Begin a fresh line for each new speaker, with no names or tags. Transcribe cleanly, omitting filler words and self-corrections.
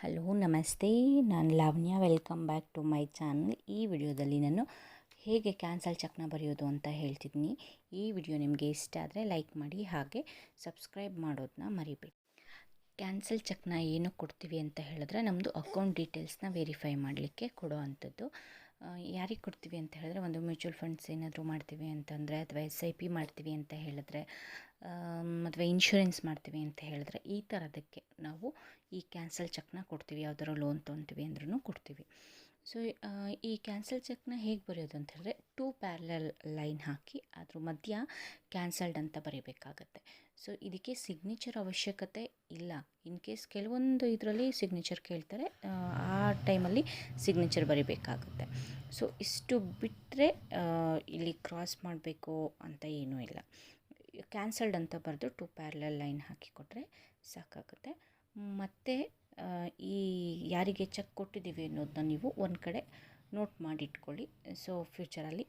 Hello ನಮಸ್ತೆ, ನಾನು Lavanya. Welcome back to my channel. ಈ ವಿಡಿಯೋದಲ್ಲಿ ನಾನು ಹೇಗೆ ಕ್ಯಾನ್ಸಲ್ ಚೆಕ್ನ ಬರೆಯೋದು ಅಂತ ಹೇಳ್ತಿದ್ದೀನಿ. ಈ ವಿಡಿಯೋ ನಿಮಗೆ ಇಷ್ಟ ಆದರೆ ಲೈಕ್ ಮಾಡಿ, ಹಾಗೆ ಸಬ್ಸ್ಕ್ರೈಬ್ ಮಾಡೋದನ್ನ ಮರಿಬೇಡಿ. ಕ್ಯಾನ್ಸಲ್ ಚೆಕ್ನ ಏನಕ್ಕೆ ಕೊಡ್ತೀವಿ ಅಂತ ಹೇಳಿದ್ರೆ, ನಮ್ಮದು ಅಕೌಂಟ್ ಡೀಟೇಲ್ಸ್ನ ವೆರಿಫೈ ಮಾಡಲಿಕ್ಕೆ ಕೊಡೋ ಅಂಥದ್ದು. ಯಾರಿಗೆ ಕೊಡ್ತೀವಿ ಅಂತ ಹೇಳಿದ್ರೆ, ಒಂದು ಮ್ಯೂಚುವಲ್ ಫಂಡ್ಸ್ ಏನಾದರೂ ಮಾಡ್ತೀವಿ ಅಂತಂದರೆ, ಅಥವಾ SIP ಮಾಡ್ತೀವಿ ಅಂತ ಹೇಳಿದ್ರೆ, ಅಥವಾ ಇನ್ಶೂರೆನ್ಸ್ ಮಾಡ್ತೀವಿ ಅಂತ ಹೇಳಿದ್ರೆ, ಈ ಥರದಕ್ಕೆ ನಾವು ಈ ಕ್ಯಾನ್ಸಲ್ ಚೆಕ್ನ ಕೊಡ್ತೀವಿ. ಯಾವ್ದಾರು ಲೋನ್ ತೊಗೊತೀವಿ ಅಂದ್ರೂ ಕೊಡ್ತೀವಿ. ಸೊ ಈ ಕ್ಯಾನ್ಸಲ್ ಚೆಕ್ನ ಹೇಗೆ ಬರೆಯೋದು ಅಂತ ಹೇಳಿದ್ರೆ, 2 ಪ್ಯಾರಲಲ್ ಲೈನ್ ಹಾಕಿ ಅದ್ರ ಮಧ್ಯ ಕ್ಯಾನ್ಸಲ್ಡ್ ಅಂತ ಬರೀಬೇಕಾಗತ್ತೆ. ಸೊ ಇದಕ್ಕೆ ಸಿಗ್ನೇಚರ್ ಅವಶ್ಯಕತೆ ಇಲ್ಲ. ಇನ್ ಕೇಸ್ ಕೆಲವೊಂದು ಇದರಲ್ಲಿ ಸಿಗ್ನೇಚರ್ ಕೇಳ್ತಾರೆ, ಆ ಟೈಮಲ್ಲಿ ಸಿಗ್ನೇಚರ್ ಬರೀಬೇಕಾಗುತ್ತೆ. ಸೊ ಇಷ್ಟು ಬಿಟ್ಟರೆ ಇಲ್ಲಿ ಕ್ರಾಸ್ ಮಾಡಬೇಕು ಅಂತ ಏನೂ ಇಲ್ಲ. ಕ್ಯಾನ್ಸಲ್ಡ್ ಅಂತ ಬರೆದು 2 ಪ್ಯಾರಲಲ್ ಲೈನ್ ಹಾಕಿ ಕೊಟ್ಟರೆ ಸಾಕಾಗುತ್ತೆ. ಮತ್ತು ಈ ಯಾರಿಗೆ ಚೆಕ್ ಕೊಟ್ಟಿದ್ದೀವಿ ಅನ್ನೋದನ್ನ ನೀವು ಒಂದು ಕಡೆ ನೋಟ್ ಮಾಡಿಟ್ಕೊಳ್ಳಿ. ಸೊ ಫ್ಯೂಚರಲ್ಲಿ